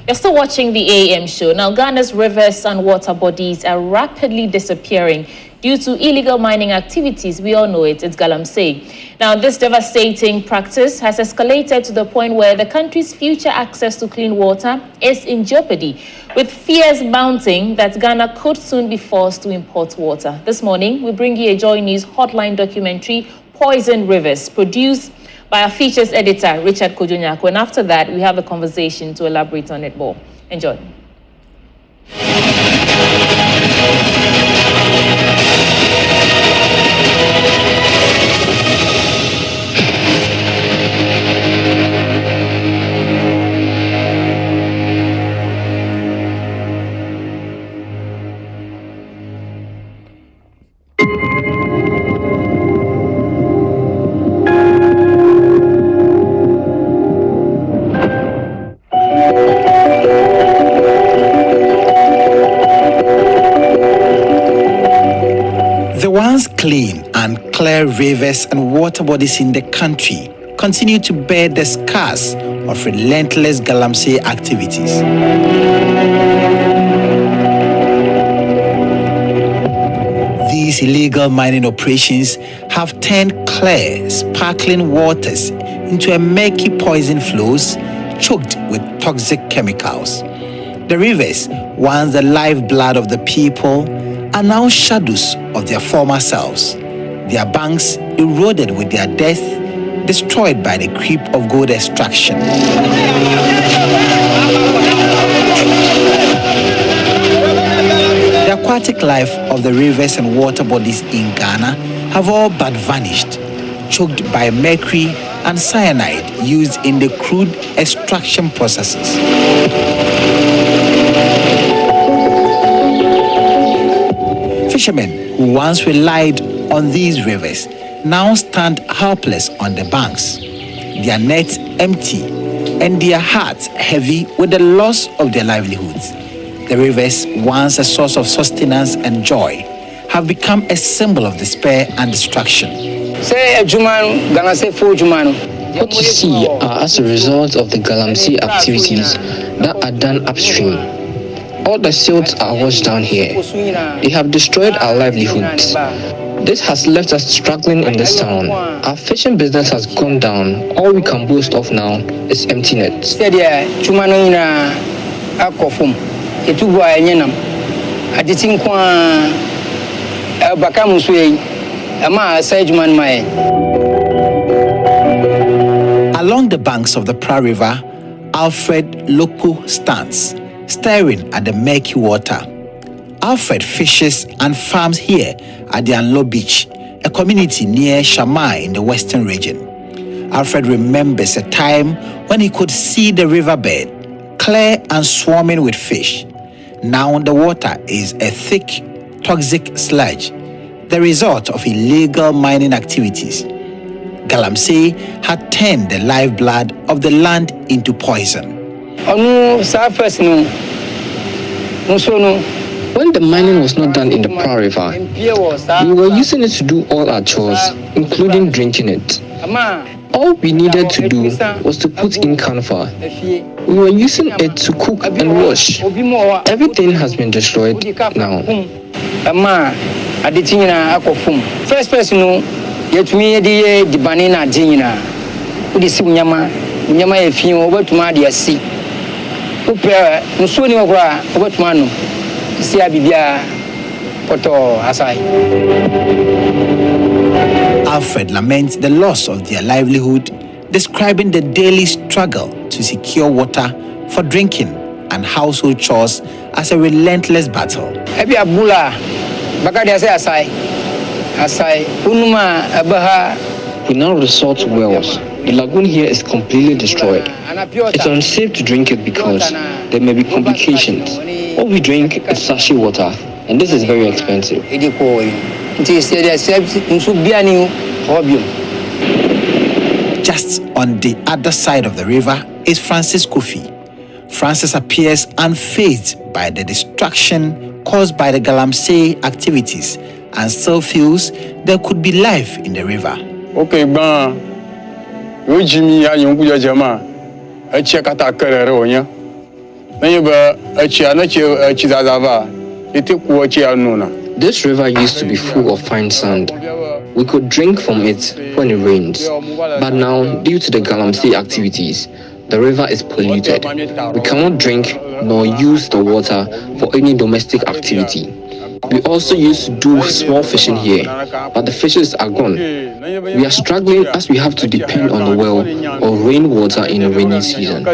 You're still watching the AM show. Now, Ghana's rivers and water bodies are rapidly disappearing due to illegal mining activities. We all know it. It's galamsey. Now, this devastating practice has escalated to the point where the country's future access to clean water is in jeopardy, with fears mounting that Ghana could soon be forced to import water. This morning, we bring you a JoyNews Hotline documentary, Poison Rivers, produced by our features editor, Richard Kojonyako. And after that, we have a conversation to elaborate on it more. Enjoy. Once clean and clear rivers and water bodies in the country continue to bear the scars of relentless galamsey activities. These illegal mining operations have turned clear, sparkling waters into a murky poison flows choked with toxic chemicals. The rivers, once the lifeblood of the people, are now shadows of their former selves, their banks eroded with their death, destroyed by the creep of gold extraction. The aquatic life of the rivers and water bodies in Ghana have all but vanished, choked by mercury and cyanide used in the crude extraction processes. Fishermen who once relied on these rivers now stand helpless on the banks, their nets empty and their hearts heavy with the loss of their livelihoods. The rivers, once a source of sustenance and joy, have become a symbol of despair and destruction. What you see are as a result of the galamsey activities that are done upstream. All the silts are washed down here. They have destroyed our livelihoods. This has left us struggling in this town. Our fishing business has gone down. All we can boast of now is empty nets. Along the banks of the Pra River, Alfred Loko stands, staring at the murky water. Alfred fishes and farms here at the Anlo Beach, a community near Shamai in the western region. Alfred remembers a time when he could see the riverbed, clear and swarming with fish. Now the water is a thick, toxic sludge, the result of illegal mining activities. Galamsey had turned the lifeblood of the land into poison. When the mining was not done in the Pra River, we were using it to do all our chores, including drinking it. All we needed to do was to put in camphor. We were using it to cook and wash. Everything has been destroyed now. First person, yet me the banana dinner. This Yama a few over to Madia sea. Upera, Musuni over to Manu. See Abibia Poto Asai. Alfred laments the loss of their livelihood, describing the daily struggle to secure water for drinking and household chores as a relentless battle. Ebi Abula, Bakadia say Asai, Unuma Abaha. We now resort to wells. The lagoon here is completely destroyed. It's unsafe to drink it because there may be complications. All we drink is sachet water, and this is very expensive. Just on the other side of the river is Francis Kofi. Francis appears unfazed by the destruction caused by the galamsey activities and still feels there could be life in the river. Okay, Jimmy, I check at a career. This river used to be full of fine sand. We could drink from it when it rains. But now, due to the galamsey activities, the river is polluted. We cannot drink nor use the water for any domestic activity. We also used to do small fishing here, but the fishes are gone. We are struggling as we have to depend on the well or rainwater in the rainy season.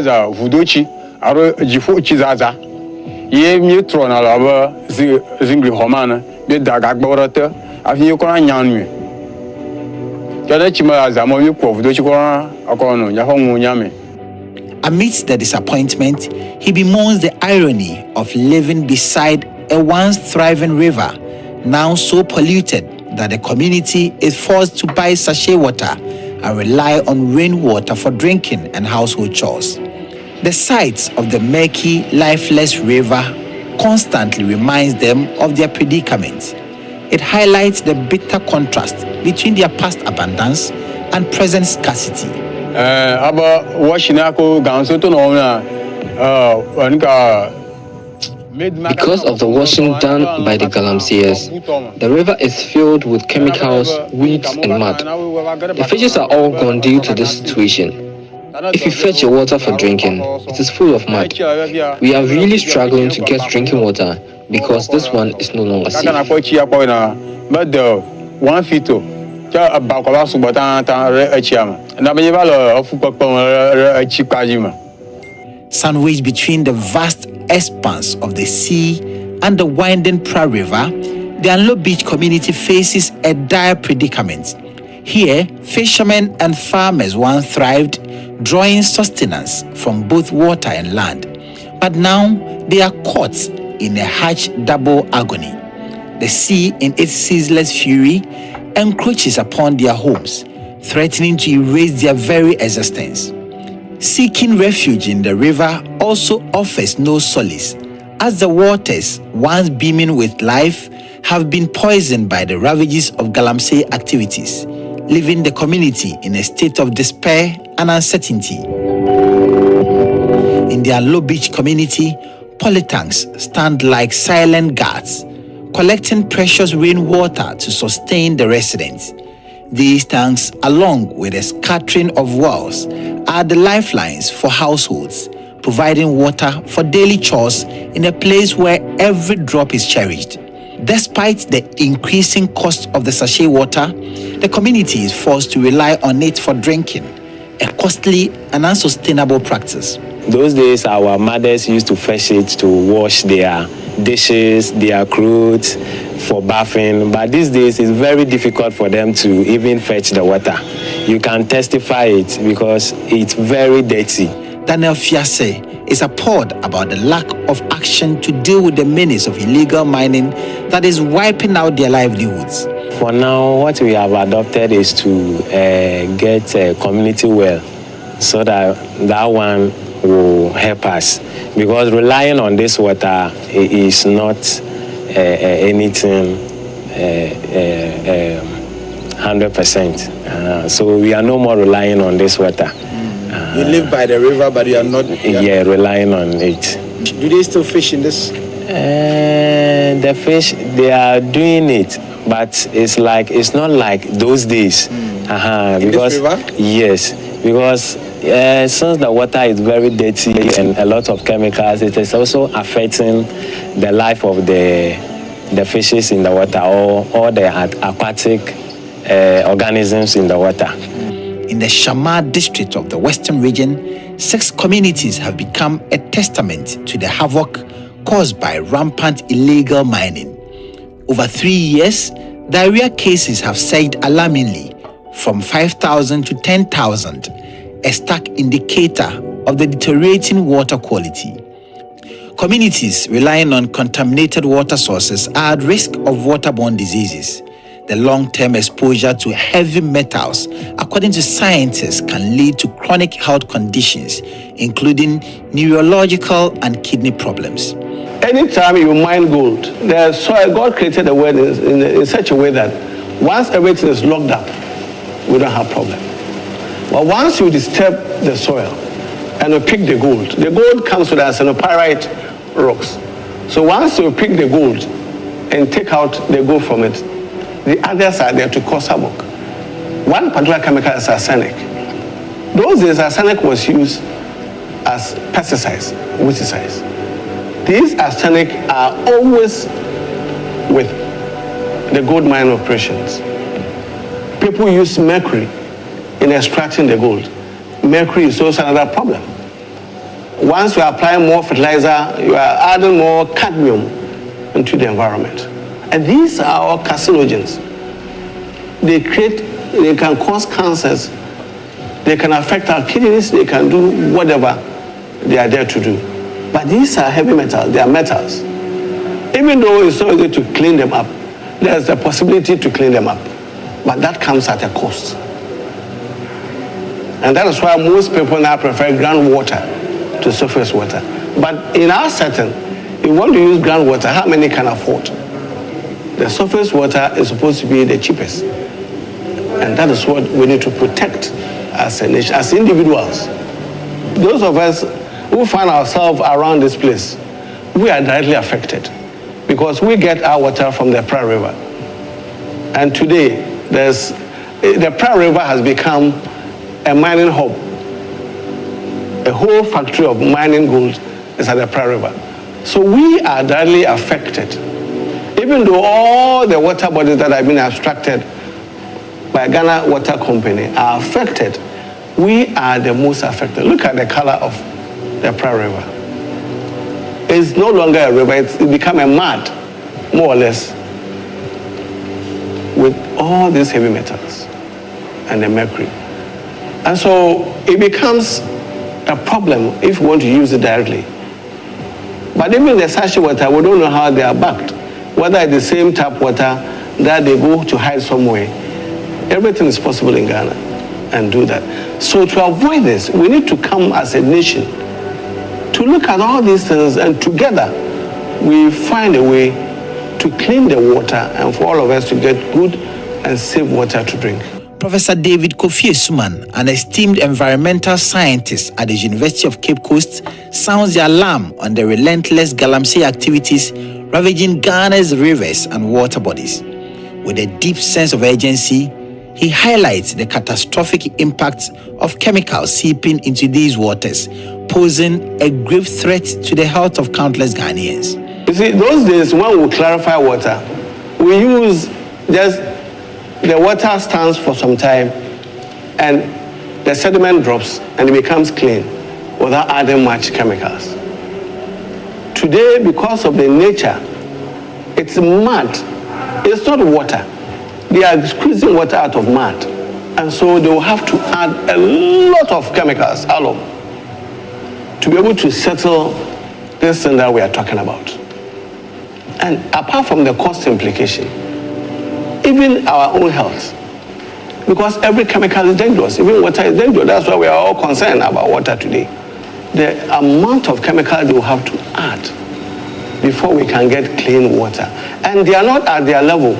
Amidst the disappointment, he bemoans the irony of living beside a once thriving river, now so polluted that the community is forced to buy sachet water and rely on rainwater for drinking and household chores. The sight of the murky, lifeless river constantly reminds them of their predicament. It highlights the bitter contrast between their past abundance and present scarcity. Because of the washing done by the galamseyers, the river is filled with chemicals, weeds, and mud. The fishes are all gone due to this situation. If you fetch your water for drinking, it is full of mud. We are really struggling to get drinking water because this one is no longer safe. Sandwiched between the vast expanse of the sea and the winding Pra River, the Anlo Beach community faces a dire predicament. Here, fishermen and farmers once thrived, drawing sustenance from both water and land. But now, they are caught in a harsh double agony. The sea, in its ceaseless fury, encroaches upon their homes, threatening to erase their very existence. Seeking refuge in the river also offers no solace, as the waters, once beaming with life, have been poisoned by the ravages of galamsey activities, leaving the community in a state of despair and uncertainty. In the Anlo Beach community, polytanks stand like silent guards, collecting precious rainwater to sustain the residents. These tanks, along with a scattering of wells, are the lifelines for households, providing water for daily chores in a place where every drop is cherished. Despite the increasing cost of the sachet water, the community is forced to rely on it for drinking, a costly and unsustainable practice. Those days, our mothers used to fetch it to wash their dishes, their clothes, for bathing. But these days, it's very difficult for them to even fetch the water. You can testify it because it's very dirty. Daniel Fiase is appalled about the lack of action to deal with the menace of illegal mining that is wiping out their livelihoods. For now, what we have adopted is to get a community well, so that one will help us. Because relying on this water is not anything 100%. So we are no more relying on this water. You live by the river, but you are not... Yeah, relying on it. Do they still fish in this? The fish, they are doing it, but it's not like those days. Because, this river? Yes, because since the water is very dirty and a lot of chemicals, it is also affecting the life of the fishes in the water, or the aquatic organisms in the water. In the Shamar district of the Western region, 6 communities have become a testament to the havoc caused by rampant illegal mining. Over 3 years, diarrhea cases have surged alarmingly from 5,000 to 10,000, a stark indicator of the deteriorating water quality. Communities relying on contaminated water sources are at risk of waterborne diseases. The long-term exposure to heavy metals, according to scientists, can lead to chronic health conditions, including neurological and kidney problems. Anytime you mine gold, the soil, God created the world in such a way that once everything is locked up, we don't have problem. But once you disturb the soil and we pick the gold. The gold comes with arsenopyrite rocks. So once you pick the gold and take out the gold from it, the others are there to cause havoc. One particular chemical is arsenic. Those days, arsenic was used as pesticides, weedicides. These arsenic are always with the gold mine operations. People use mercury in extracting the gold. Mercury is also another problem. Once you apply more fertilizer, you are adding more cadmium into the environment. And these are all carcinogens. They can cause cancers, they can affect our kidneys, they can do whatever they are there to do. But these are heavy metals, they are metals. Even though it's so easy to clean them up, there's a possibility to clean them up. But that comes at a cost. And that is why most people now prefer groundwater to surface water. But in our setting, if you want to use groundwater, how many can afford? The surface water is supposed to be the cheapest. And that is what we need to protect as a nation, as individuals. Those of us who find ourselves around this place, we are directly affected because we get our water from the Pra River. And today, the Pra River has become a mining hub. A whole factory of mining gold is at the Pra River. So we are directly affected. Even though all the water bodies that have been abstracted by Ghana Water Company are affected, we are the most affected. Look at the color of the Pra River. It's no longer a river, it's become a mud, more or less, with all these heavy metals and the mercury. And so it becomes a problem if we want to use it directly. But even the sachet water, we don't know how they are backed. Whether it's the same tap water that they go to hide somewhere. Everything is possible in Ghana and do that. So to avoid this, we need to come as a nation to look at all these things, and together we find a way to clean the water and for all of us to get good and safe water to drink. Professor David Kofi Suman, an esteemed environmental scientist at the University of Cape Coast, sounds the alarm on the relentless galamsey activities ravaging Ghana's rivers and water bodies. With a deep sense of urgency, he highlights the catastrophic impacts of chemicals seeping into these waters, posing a grave threat to the health of countless Ghanaians. You see, those days when we clarify water, we use just the water stands for some time and the sediment drops and it becomes clean without adding much chemicals. Today, because of the nature, it's mud. It's not water. They are squeezing water out of mud. And so they will have to add a lot of chemicals, alum, to be able to settle this thing that we are talking about. And apart from the cost implication, even our own health, because every chemical is dangerous, even water is dangerous. That's why we are all concerned about water today. The amount of chemicals they will have to add before we can get clean water. And they are not at their level.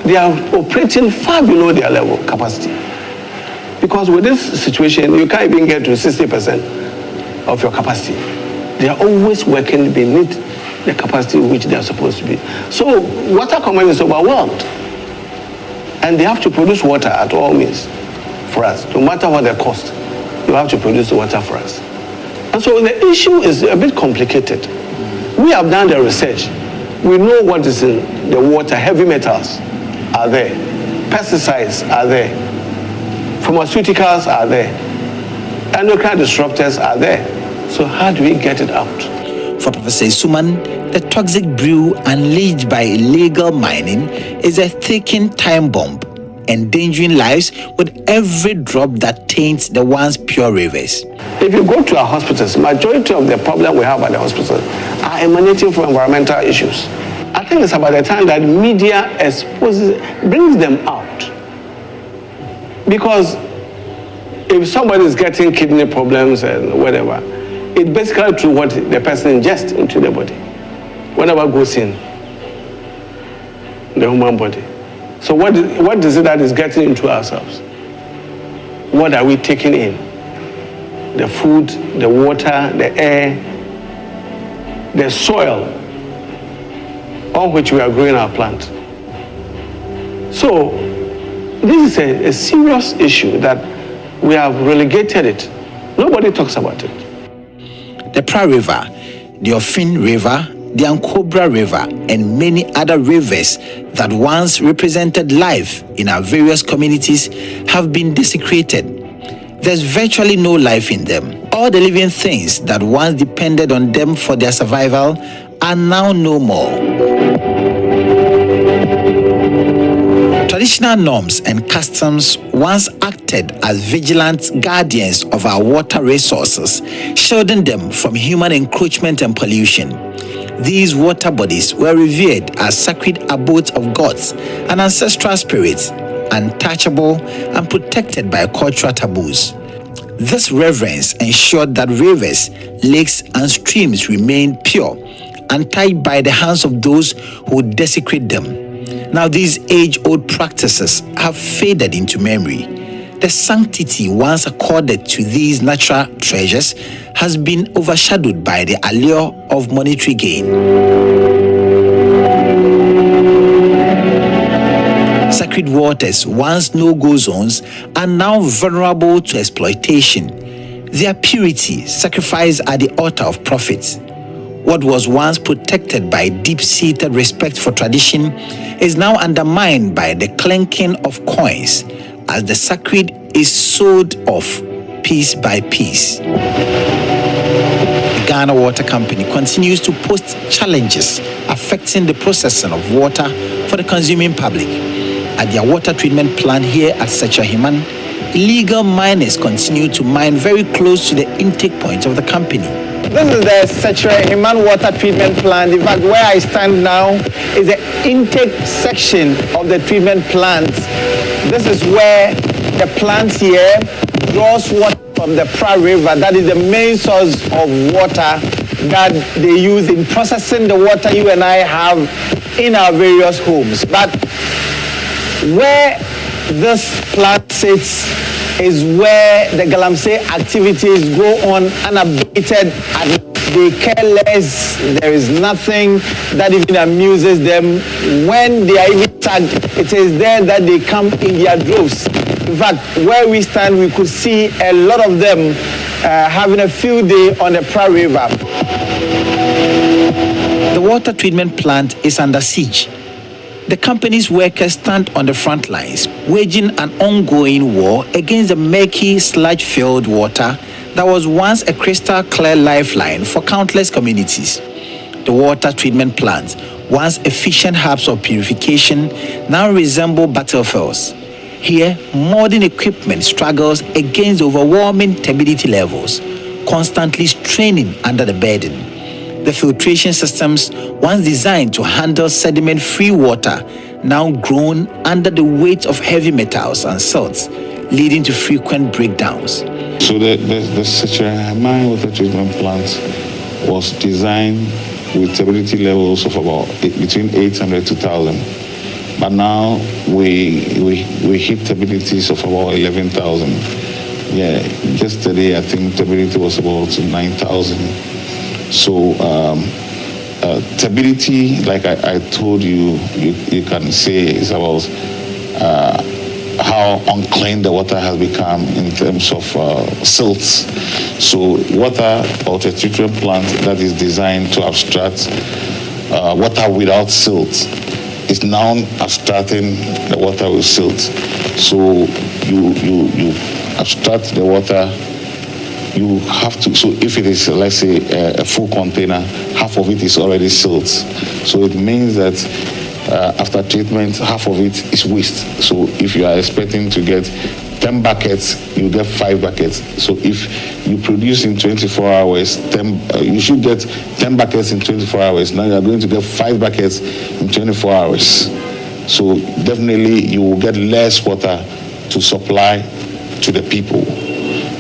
They are operating far below their level capacity. Because with this situation, you can't even get to 60% of your capacity. They are always working beneath the capacity which they are supposed to be. So water company is overwhelmed. And they have to produce water at all means for us. No matter what the cost, you have to produce the water for us. And so the issue is a bit complicated. We have done the research. We know what is in the water. Heavy metals are there. Pesticides are there. Pharmaceuticals are there. Endocrine disruptors are there. So how do we get it out? For Professor Suman, the toxic brew unleashed by illegal mining is a ticking time bomb, endangering lives with every drop that taints the once pure rivers. If you go to our hospitals, majority of the problem we have at the hospitals are emanating from environmental issues. I think it's about the time that media brings them out. Because if somebody is getting kidney problems and whatever, it's basically through what the person ingests into the body. Whatever goes in the human body. So what is it that is getting into ourselves? What are we taking in? the food, the water, the air, the soil on which we are growing our plant. So this is a serious issue that we have relegated it. Nobody talks about it. The Pra River, the Ofin River, the Ankobra River, and many other rivers that once represented life in our various communities have been desecrated. There's virtually no life in them. All the living things that once depended on them for their survival are now no more. Traditional norms and customs once acted as vigilant guardians of our water resources, shielding them from human encroachment and pollution. These water bodies were revered as sacred abodes of gods and ancestral spirits, untouchable and protected by cultural taboos. This reverence ensured that rivers, lakes, and streams remained pure, untouched by the hands of those who desecrate them. Now these age-old practices have faded into memory. The sanctity once accorded to these natural treasures has been overshadowed by the allure of monetary gain. Sacred waters, once no-go zones, are now vulnerable to exploitation. Their purity sacrificed at the altar of profit. What was once protected by deep-seated respect for tradition is now undermined by the clinking of coins as the sacred is sold off piece by piece. The Ghana Water Company continues to post challenges affecting the processing of water for the consuming public. At their water treatment plant here at Sechahiman, illegal miners continue to mine very close to the intake point of the company. This is the Sechahiman water treatment plant. In fact, where I stand now is the intake section of the treatment plant. This is where the plant here draws water from the Pra River. That is the main source of water that they use in processing the water you and I have in our various homes. But where this plant sits is where the galamsey activities go on unabated, and they care less. There is nothing that even amuses them. When they are even tagged, it is there that they come in their droves. In fact, where we stand, we could see a lot of them having a field day on the Pra River. The water treatment plant is under siege. The company's workers stand on the front lines, waging an ongoing war against the murky, sludge-filled water that was once a crystal-clear lifeline for countless communities. The water treatment plants, once efficient hubs of purification, now resemble battlefields. Here, modern equipment struggles against overwhelming turbidity levels, constantly straining under the burden. The filtration systems, once designed to handle sediment-free water, now groan under the weight of heavy metals and salts, leading to frequent breakdowns. So the Sechahiman water treatment plant was designed with turbidity levels of about between 800 to 1,000. But now we hit turbidities of about 11,000. Yeah, yesterday I think turbidity was about 9,000. So turbidity, like I told you, you can say is about how unclean the water has become in terms of silts. So water water treatment plant that is designed to abstract water without silt is now abstracting the water with silt. So you abstract the water. You have to, so if it is, let's say, a full container, half of it is already silt. So it means that after treatment, half of it is waste. So if you are expecting to get 10 buckets, you get 5 buckets. So if you produce in 24 hours, you should get 10 buckets in 24 hours. Now you are going to get 5 buckets in 24 hours. So definitely you will get less water to supply to the people.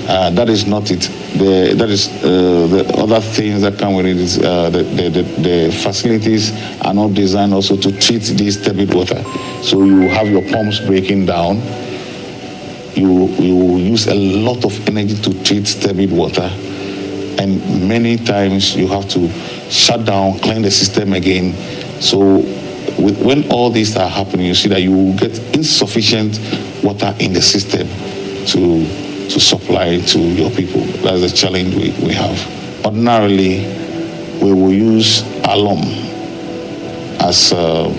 That is not it. The other things that come with it is the facilities are not designed also to treat this turbid water. So you have your pumps breaking down. you use a lot of energy to treat turbid water, and many times you have to shut down, clean the system again. So when all these are happening, you see that you will get insufficient water in the system to supply to your people. That's the challenge we have. Ordinarily, we will use alum as our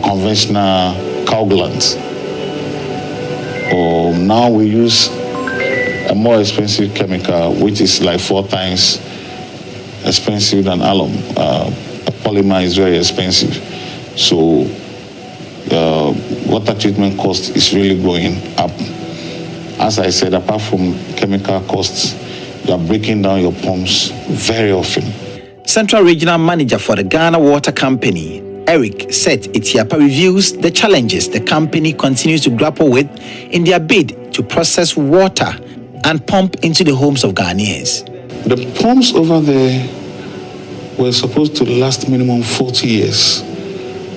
conventional coagulants. Or now we use a more expensive chemical, which is like 4 times expensive than alum. A polymer is very expensive. So water treatment cost is really going up. As I said, apart from chemical costs, you are breaking down your pumps very often. Central Regional Manager for the Ghana Water Company, Eric, said Itiapa reviews the challenges the company continues to grapple with in their bid to process water and pump into the homes of Ghanaians. The pumps over there were supposed to last minimum 40 years.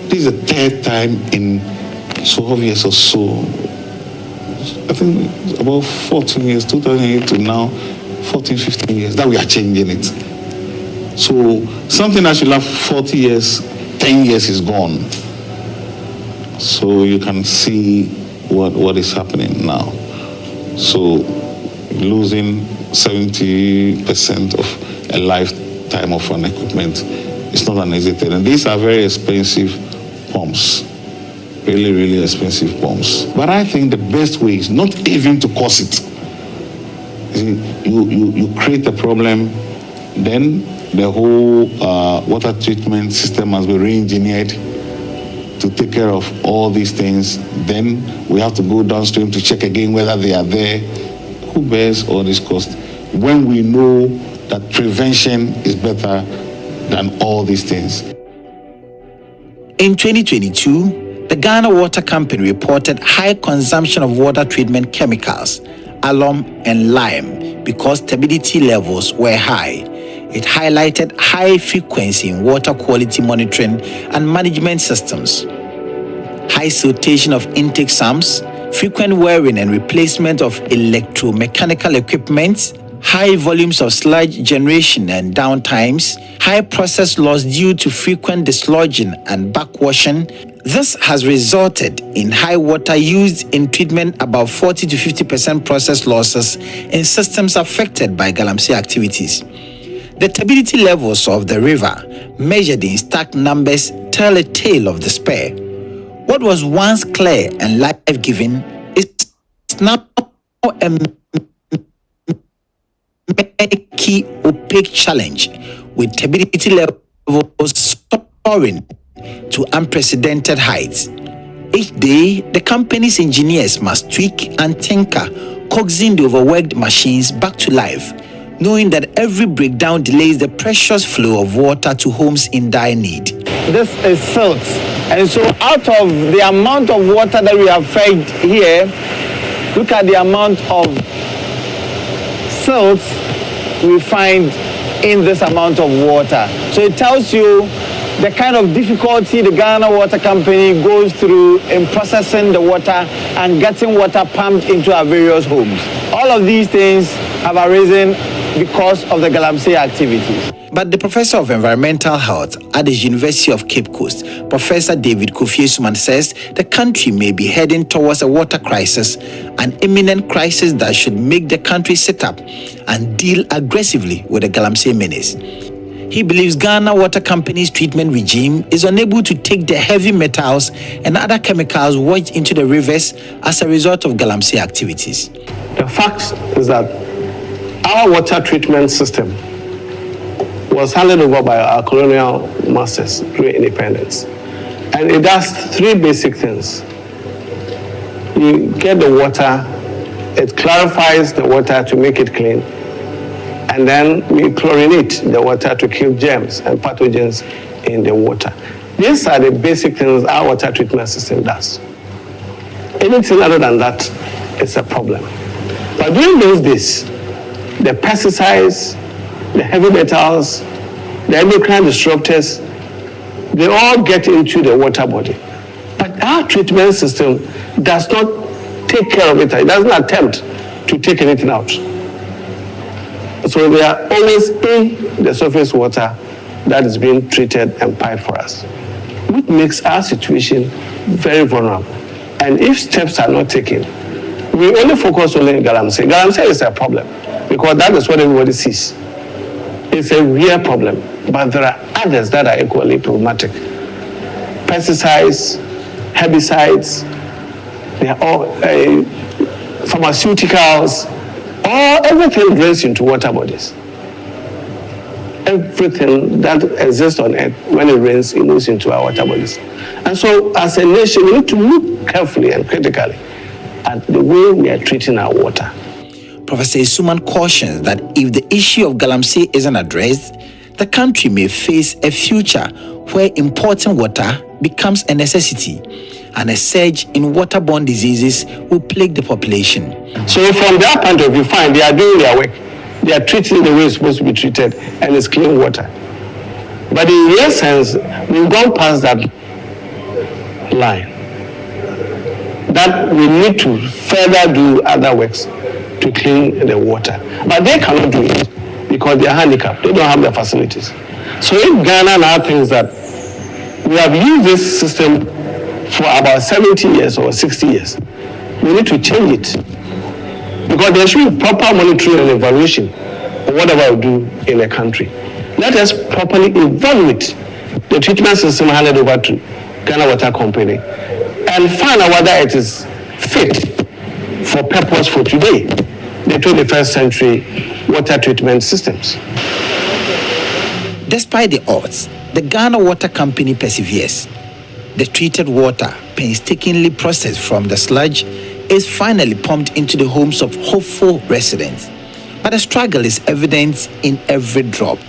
This is the 3rd time in 12 years or so. I think about 14 years, 2008 to now, 14, 15 years, that we are changing it. So something that should last 40 years, 10 years is gone. So you can see what is happening now. So losing 70% of a lifetime of an equipment is not an easy thing. And these are very expensive pumps, really, really expensive pumps. But I think the best way is not even to cause it. You create a problem, then the whole water treatment system must be re-engineered to take care of all these things. Then we have to go downstream to check again whether they are there. Who bears all this cost when we know that prevention is better than all these things? In 2022, the Ghana Water Company reported high consumption of water treatment chemicals, alum and lime, because turbidity levels were high. It highlighted high frequency in water quality monitoring and management systems, high siltation of intake sumps, frequent wearing and replacement of electromechanical equipment, high volumes of sludge generation and downtimes, high process loss due to frequent dislodging and backwashing. This has resulted in high water used in treatment, about 40 to 50% process losses in systems affected by galamsey activities. The turbidity levels of the river, measured in stacked numbers, tell a tale of despair. What was once clear and life-giving is now a murky, opaque challenge, with turbidity levels soaring to unprecedented heights. Each day, the company's engineers must tweak and tinker, coaxing the overworked machines back to life, knowing that every breakdown delays the precious flow of water to homes in dire need. This is silt, and so out of the amount of water that we have fed here, look at the amount of silt we find in this amount of water. So it tells you the kind of difficulty the Ghana Water Company goes through in processing the water and getting water pumped into our various homes. All of these things have arisen because of the galamsey activities. But the Professor of Environmental Health at the University of Cape Coast, Professor David Kofi-Suman, says the country may be heading towards a water crisis, an imminent crisis that should make the country sit up and deal aggressively with the galamsey menace. He believes Ghana Water Company's treatment regime is unable to take the heavy metals and other chemicals washed into the rivers as a result of galamsey activities. The fact is that our water treatment system was handed over by our colonial masters during independence. And it does 3 basic things. You get the water, it clarifies the water to make it clean, and then we chlorinate the water to kill germs and pathogens in the water. These are the basic things our water treatment system does. Anything other than that is a problem. But during those days, the pesticides, the heavy metals, the endocrine disruptors, they all get into the water body. But our our treatment system does not take care of it. It doesn't attempt to take anything out. So they are always in the surface water that is being treated and piped for us, which makes our situation very vulnerable. And if steps are not taken, we only focus on galamsey. Galamsey is a problem because that is what everybody sees. It's a real problem, but there are others that are equally problematic. Pesticides, herbicides, they are all pharmaceuticals, everything drains into water bodies. Everything that exists on earth, when it rains, it moves into our water bodies. And so, as a nation, we need to look carefully and critically at the way we are treating our water. Professor Isuman cautions that if the issue of galamsey isn't addressed, the country may face a future where importing water becomes a necessity and a surge in waterborne diseases will plague the population. So from that point of view, fine, they are doing their work. They are treating the way it's supposed to be treated, and it's clean water. But in real sense, we've gone past that line. That we need to further do other works to clean the water. But they cannot do it because they are handicapped. They don't have the facilities. So if Ghana now thinks that we have used this system for about 70 years or 60 years, we need to change it. Because there should be proper monitoring and evaluation of whatever we do in a country. Let us properly evaluate the treatment system handed over to Ghana Water Company and find out whether it is fit for purpose for today, the 21st century water treatment systems. Despite the odds, the Ghana Water Company perseveres. The treated water, painstakingly processed from the sludge, is finally pumped into the homes of hopeful residents. But the struggle is evident in every drop.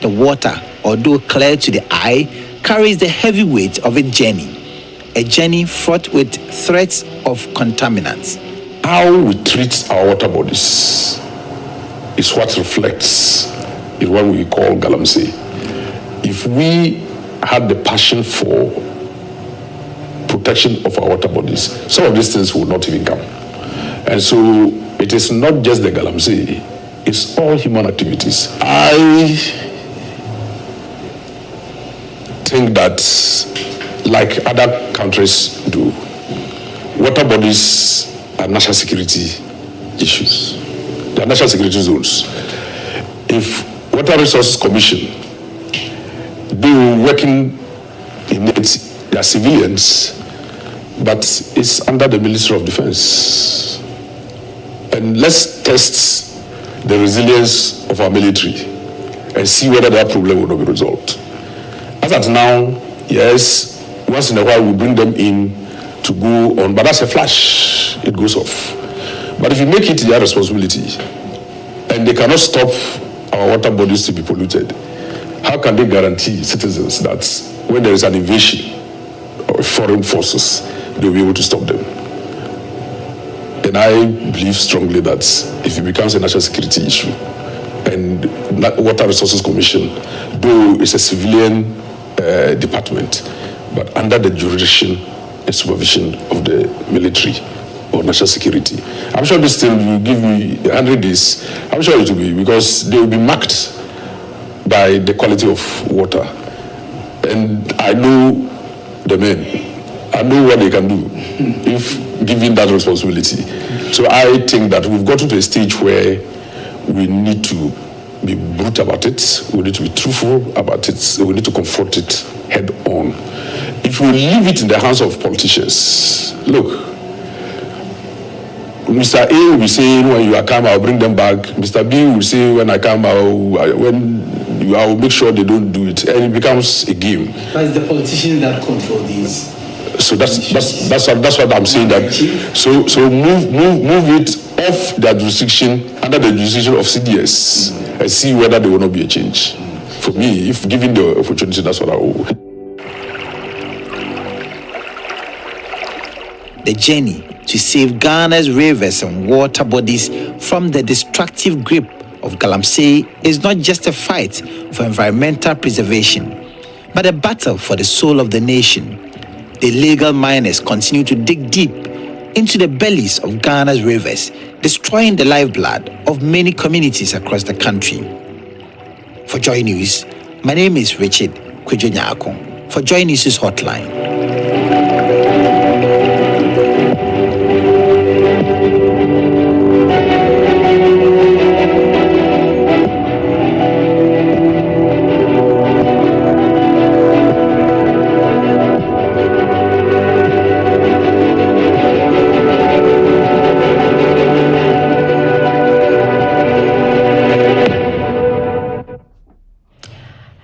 The water, although clear to the eye, carries the heavy weight of a journey fraught with threats of contaminants. How we treat our water bodies is what reflects in what we call galamsey. If we had the passion for protection of our water bodies, some of these things would not even come. And so it is not just the galamsey, it's all human activities. I think that, like other countries do, water bodies are national security issues. They are national security zones. If Water Resources Commission, they were working in it, they are civilians, but it's under the Ministry of Defense. And let's test the resilience of our military and see whether that problem will not be resolved. As at now, yes, once in a while we bring them in to go on, but that's a flash, it goes off. But if you make it their responsibility and they cannot stop our water bodies to be polluted, how can they guarantee citizens that when there is an invasion of foreign forces, they'll be able to stop them? And I believe strongly that if it becomes a national security issue, and Water Resources Commission, though it's a civilian department, but under the jurisdiction and supervision of the military or national security, I'm sure this thing will give me 100 days. I'm sure it will be, because they will be marked by the quality of water. And I know the men. I know what they can do if given that responsibility. So I think that we've gotten to a stage where we need to be brute about it. We need to be truthful about it. We need to confront it head on. If we leave it in the hands of politicians, look, Mr. A will be saying, when you are come, I'll bring them back. Mr. B will say, when I come, I will make sure they don't do it. And it becomes a game. But it's the politicians that control these. So that's what I'm saying. That so move it off their jurisdiction, under the jurisdiction of CDS, and see whether there will not be a change. For me, if given the opportunity, that's what I will. The journey to save Ghana's rivers and water bodies from the destructive grip of galamsey is not just a fight for environmental preservation, but a battle for the soul of the nation. the illegal miners continue to dig deep into the bellies of Ghana's rivers, destroying the lifeblood of many communities across the country. For Joy News, my name is Richard Kwejo-Nyako. For Joy News' Hotline.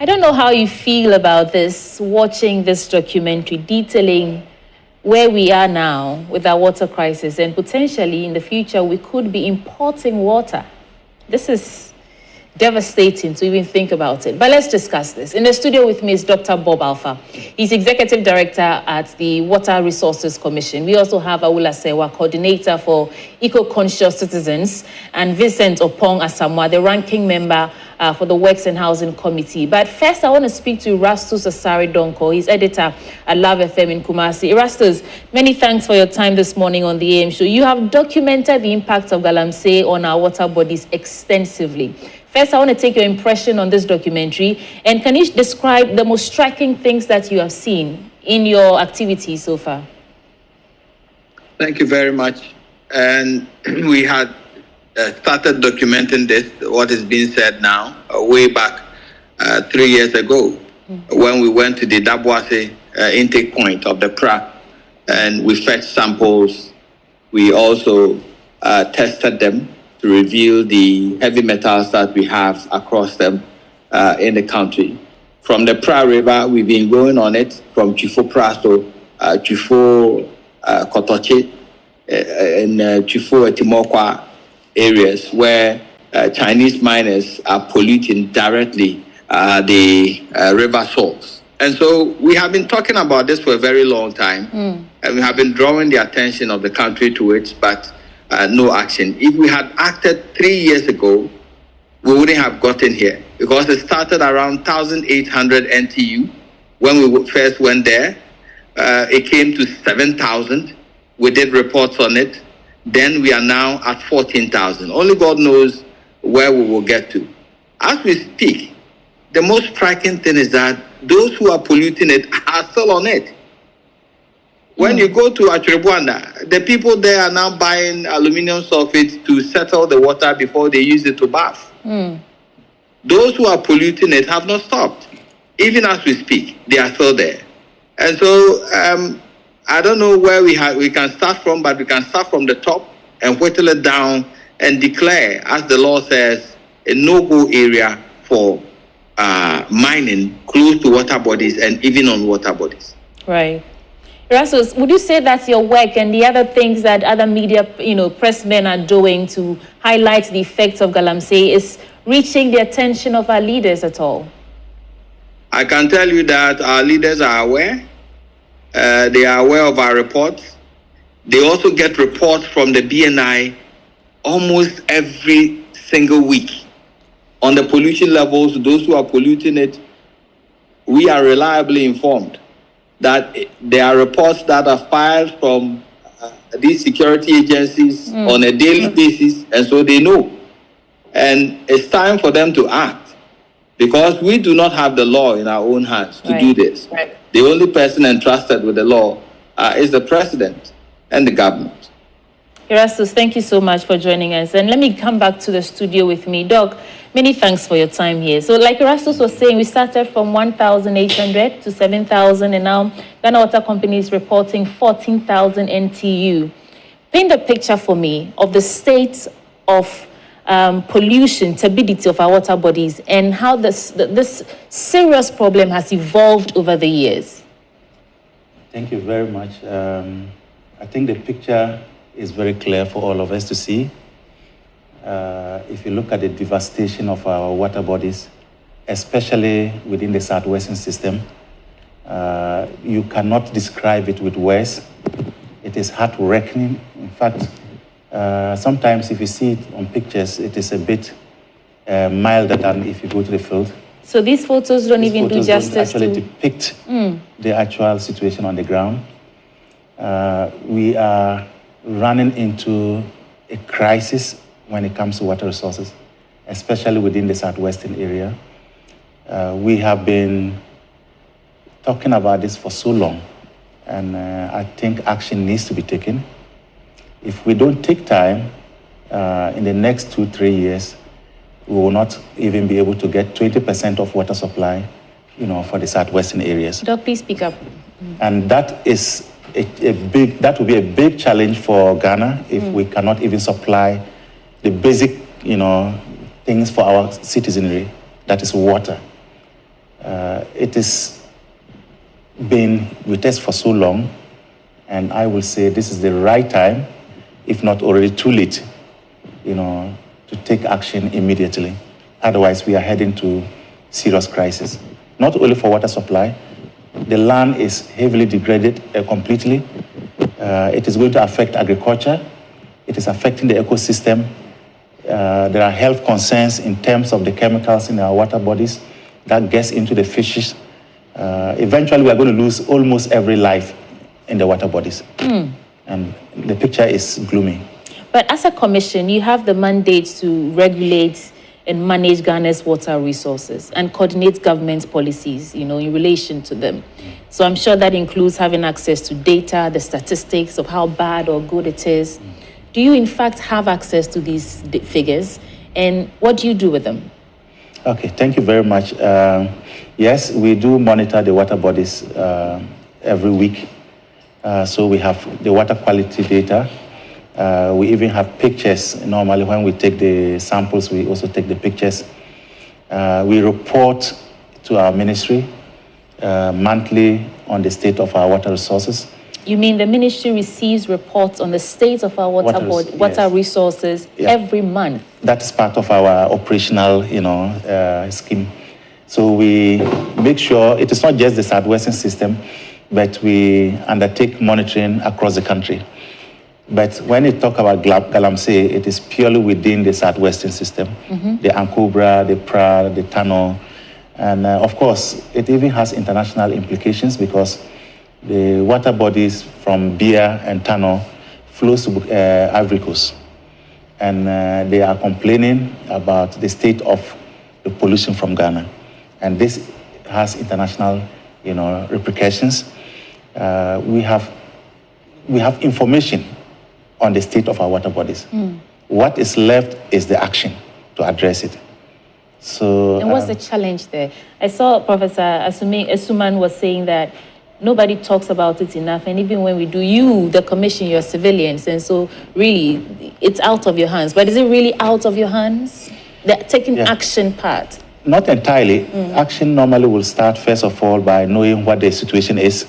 I don't know how you feel about this, watching this documentary detailing where we are now with our water crisis, and potentially in the future we could be importing water. This is devastating to even think about it. But let's discuss this. In the studio with me is Dr. Bob Alpha. He's Executive Director at the Water Resources Commission. We also have Awula Serwah, Coordinator for Eco-Conscious Citizens, and Vincent Opong Asamoah, the Ranking Member for the Works and Housing Committee. But first, I want to speak to Erastus Asare Donko. He's editor at Love FM in Kumasi. Erastus, many thanks for your time this morning on the AM show. You have documented the impact of galamsey on our water bodies extensively. First, I want to take your impression on this documentary, and can you describe the most striking things that you have seen in your activities so far? Thank you very much. And we had started documenting this, what is being said now, way back 3 years ago, when we went to the Dabuase intake point of the PRA, and we fetched samples. We also tested them to reveal the heavy metals that we have across them in the country. From the PRA River, we've been going on it from Chifo Prasto, Chifo Kotoche, and Chifo Etimokwa areas where Chinese miners are polluting directly the river source. And so we have been talking about this for a very long time, and we have been drawing the attention of the country to it, but no action. If we had acted 3 years ago, we wouldn't have gotten here, because it started around 1,800 NTU when we first went there. It came to 7,000. We did reports on it. Then we are now at 14,000. Only God knows where we will get to. As we speak, the most striking thing is that those who are polluting it are still on it. When you go to Achrebuanda, the people there are now buying aluminum sulfate to settle the water before they use it to bath. Those who are polluting it have not stopped. Even as we speak, they are still there. And so I don't know where we can start from, but we can start from the top and whittle it down and declare, as the law says, a no-go area for mining close to water bodies and even on water bodies. Right. Erastus, would you say that's your work and the other things that other media, pressmen are doing to highlight the effects of galamsey is reaching the attention of our leaders at all? I can tell you that our leaders are aware. They are aware of our reports. They also get reports from the BNI almost every single week on the pollution levels. Those who are polluting it, we are reliably informed that there are reports that are filed from these security agencies on a daily basis, and so they know. And it's time for them to act, because we do not have the law in our own hands to do this. Right. The only person entrusted with the law is the president and the government. Erastus, thank you so much for joining us. And let me come back to the studio with me. Doc, many thanks for your time here. So like Erastus was saying, we started from 1,800 to 7,000, and now Ghana Water Company is reporting 14,000 NTU. Paint a picture for me of the state of pollution, turbidity of our water bodies, and how this serious problem has evolved over the years. Thank you very much. I think the picture is very clear for all of us to see. If you look at the devastation of our water bodies, especially within the southwestern system, you cannot describe it with words. It is heart-wrenching. In fact, sometimes if you see it on pictures, it is a bit milder than if you go to the field. So these photos don't These even do photos justice don't actually to... depict the actual situation on the ground. We are running into a crisis when it comes to water resources, especially within the southwestern area. We have been talking about this for so long, and I think action needs to be taken. If we don't take time, in the next 2-3 years, we will not even be able to get 20% of water supply, for the southwestern areas. Doc, please speak up. And that is that will be a big challenge for Ghana if we cannot even supply the basic, things for our citizenry, that is water. It has been with us for so long, and I will say this is the right time, if not already too late, to take action immediately. Otherwise, we are heading to serious crisis. Not only for water supply, the land is heavily degraded completely. It is going to affect agriculture. It is affecting the ecosystem. There are health concerns in terms of the chemicals in our water bodies that gets into the fishes. Eventually, we are going to lose almost every life in the water bodies. And the picture is gloomy. But as a commission, you have the mandate to regulate and manage Ghana's water resources and coordinate government's policies, in relation to them. So I'm sure that includes having access to data, the statistics of how bad or good it is. Do you in fact have access to these figures, and what do you do with them? Okay, thank you very much. Yes, we do monitor the water bodies every week. So we have the water quality data. We even have pictures. Normally, when we take the samples, we also take the pictures. We report to our ministry monthly on the state of our water resources. You mean the ministry receives reports on the state of our water resources every month? That is part of our operational, scheme. So we make sure it is not just the southwestern system, but we undertake monitoring across the country. But when you talk about galamsey, it is purely within the southwestern system, the Ankobra, the Pra, the Tano. And of course, it even has international implications because the water bodies from Bia and Tano flows to Ivory Coast. And they are complaining about the state of the pollution from Ghana. And this has international, repercussions. We have information on the state of our water bodies. What is left is the action to address it. So, and what's the challenge there? I saw Professor Asuman was saying that nobody talks about it enough, and even when we do, the commission, you're civilians, and so really, it's out of your hands. But is it really out of your hands? The taking action part? Not entirely. Action normally will start, first of all, by knowing what the situation is,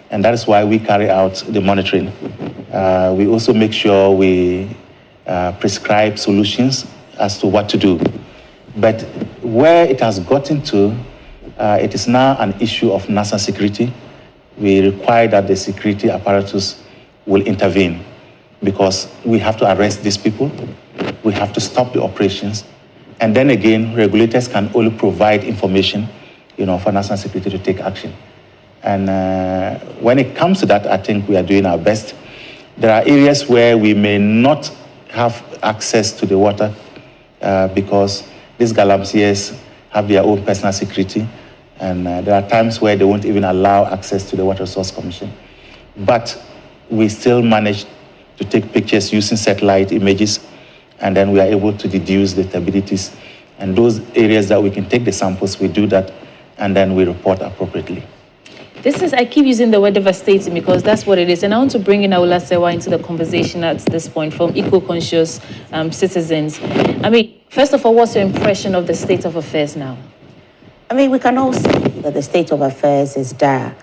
and that is why we carry out the monitoring. We also make sure we prescribe solutions as to what to do. But where it has gotten to, it is now an issue of national security. We require that the security apparatus will intervene because we have to arrest these people. We have to stop the operations. And then again, regulators can only provide information, for national security to take action. And when it comes to that, I think we are doing our best. There are areas where we may not have access to the water because these galamseyers have their own personal security. And there are times where they won't even allow access to the Water Resource Commission. But we still manage to take pictures using satellite images, and then we are able to deduce the turbidity. And those areas that we can take the samples, we do that, and then we report appropriately. I keep using the word devastating because that's what it is. And I want to bring in Awula Serwah into the conversation at this point from eco-conscious citizens. I mean, first of all, what's your impression of the state of affairs now? I mean, we can all see that the state of affairs is dire.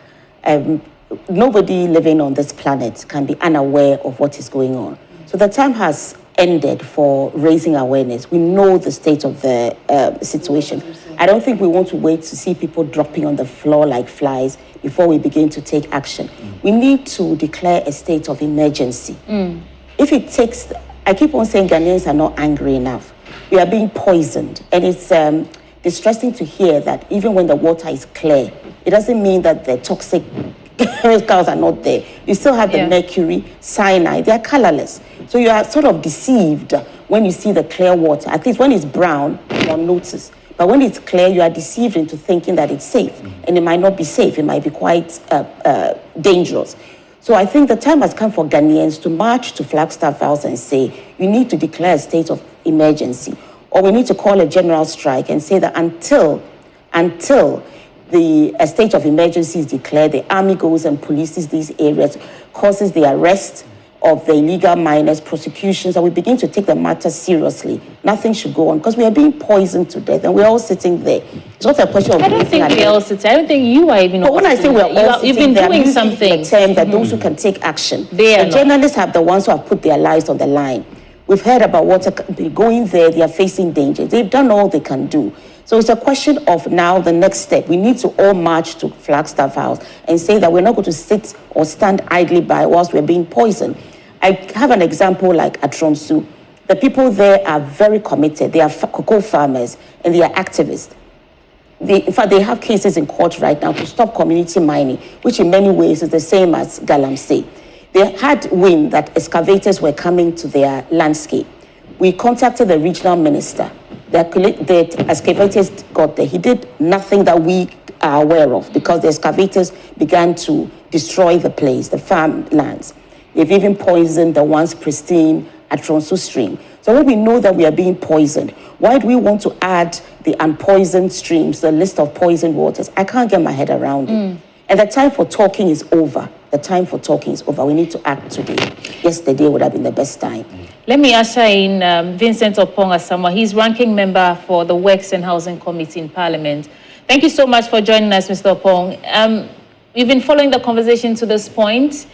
Nobody living on this planet can be unaware of what is going on. So the time has ended for raising awareness. We know the state of the situation. I don't think we want to wait to see people dropping on the floor like flies before we begin to take action. We need to declare a state of emergency. If it takes, I keep on saying Ghanaians are not angry enough. We are being poisoned, and it's distressing to hear that even when the water is clear, it doesn't mean that the toxic chemicals are not there. You still have the mercury, cyanide, they are colorless. So you are sort of deceived when you see the clear water. At least when it's brown, you don't notice. But when it's clear, you are deceived into thinking that it's safe. And it might not be safe, it might be quite dangerous. So I think the time has come for Ghanaians to march to Flagstaff House and say, you need to declare a state of emergency. Or we need to call a general strike and say that until the state of emergency is declared, the army goes and polices these areas, causes the arrest of the illegal miners, prosecutions, and we begin to take the matter seriously. Nothing should go on because we are being poisoned to death and we're all sitting there. It's not a question of... I don't think we're all sitting. I don't think you are even... But when I say we're all sitting, you've been doing something. The term that those who can take action. The journalists have the ones who have put their lives on the line. We've heard about water going there, they are facing danger. They've done all they can do. So it's a question of now the next step. We need to all march to Flagstaff House and say that we're not going to sit or stand idly by whilst we're being poisoned. I have an example like at Tronsu. The people there are very committed. They are cocoa farmers and they are activists. In fact, they have cases in court right now to stop community mining, which in many ways is the same as galamsey. They had wind that excavators were coming to their landscape. We contacted the regional minister. The excavators got there. He did nothing that we are aware of because the excavators began to destroy the place, the farmlands. They've even poisoned the once pristine Atronsu stream. So when we know that we are being poisoned, why do we want to add the unpoisoned streams, the list of poisoned waters? I can't get my head around it. And the time for talking is over. The time for talking is over. We need to act today. Yesterday would have been the best time. Let me usher in Vincent Opong Asamoah. He's ranking member for the Works and Housing Committee in Parliament. Thank you so much for joining us, Mr. Opong. We've been following the conversation to this point.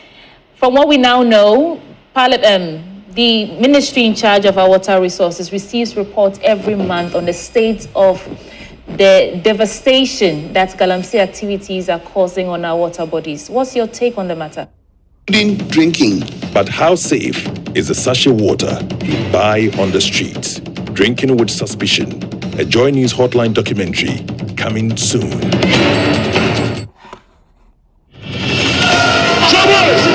From what we now know, the ministry in charge of our water resources receives reports every month on the state of the devastation that galamsey activities are causing on our water bodies. What's your take on the matter? Drinking. But how safe is the sachet water you buy on the streets? Drinking with suspicion. A JoyNews Hotline documentary coming soon.